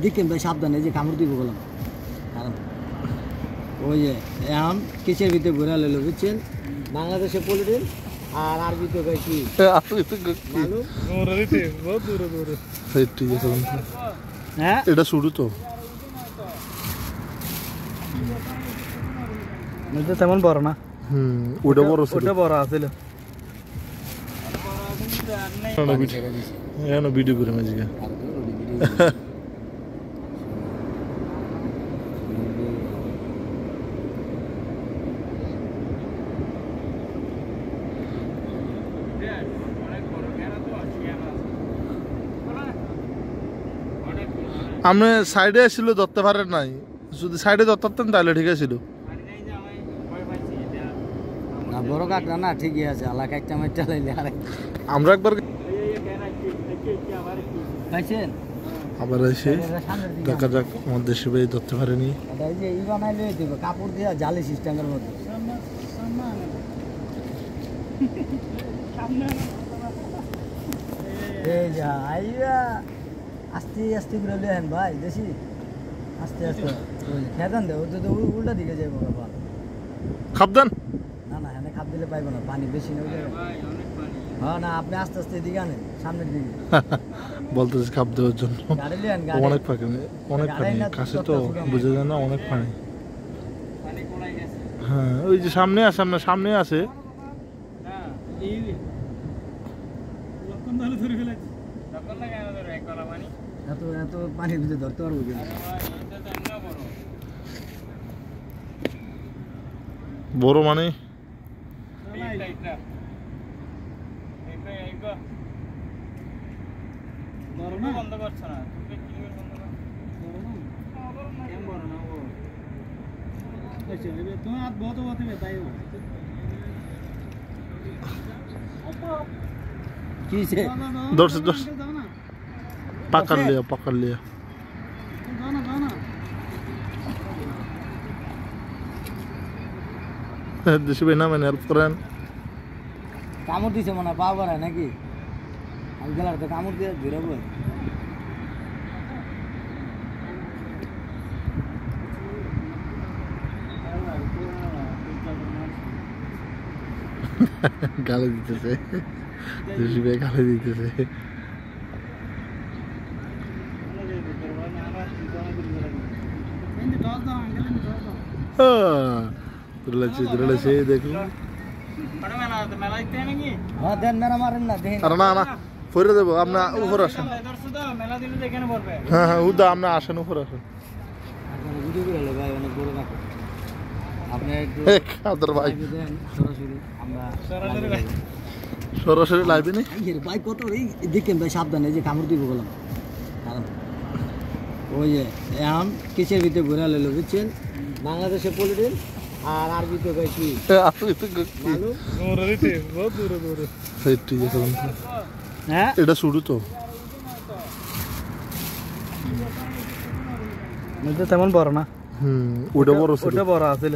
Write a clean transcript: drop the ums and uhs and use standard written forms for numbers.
দেখেন ভাই সাবধানে যে কামড় দিব বললাম কারণ ওই যে এখন কিসের ভিতরে ঘোরা লইলো বুঝছেন বাংলাদেশে পলিটিন আর আরবিতে কয় কি হ্যাঁ এটা শুরু তো তেমন বড় না ওটা বড় ওটা বড় আছিল ভিডিও করে মাঝিকে আপনি সাইডে ছিল ধরতে পারেন নাই যদি সাইডে ধরতেন তাহলে ঠিক আছে না বড় কাকড়া না ঠিকই আছে আলা কাকটা মার চালাইলে আর আমরা একবার পাইছেন আবার এসে দেখা যাক আমার দেশে ভাই ধরতে পারেনি এই যে ই বানাইলে দিব কাপড় দিয়া জালি সিস্টেমের মধ্যে এই যা আইয়া আস্তে আস্তে করে লেন ভাই দেশি আস্তে আস্তে খেদান দেও তো উল্টা দিকে যাইব বাবা খাবদান না না এখানে খাপ দিলে পাইব না পানি বেশি নেই হ্যাঁ না আপনি আস্তে আস্তে এদিকে আনেন সামনের দিকে বলতেছি খাপ দেওয়ার জন্য গাড়ি লেন অনেক পানি কাছে তো বুঝে যায় না অনেক পানি হ্যাঁ ওই যে সামনে আছে আপনার সামনে আছে এত পানির ভিতরে ধরতে পারবো বড় মানে বন্ধ করছো না তুমি হাত বহুত হতে তাই কিসে ধরছে पकड़ लिया দেশি ভাই না মানে হেল্প করেন কামড় দিছে মনে পা বাড়ায় নাকি আমি গেলার তো কামড় দিয়ে ঘুরাবো গালি দিতেছে দেশি ভাই গালি দিতেছে ধরেছে দেখুন না ফিরে দেবো আপনার উপর আসেন হ্যাঁ হ্যাঁ উদা আপনার আসেন উপর আসেন সরাসরি লাইভে নেই ভাই কত দেখেন ভাই সাবধানে যে কামড় দিব বললাম কারণ ওই যে এখন কিসের ভিতরে ঘোরা লইলো বুঝছেন বাংলাদেশে পলিটিন আর আরবিতে কয় কি হ্যাঁ এটা শুরু তো তেমন বড় না ওটা বড় ওটা বড় আছিল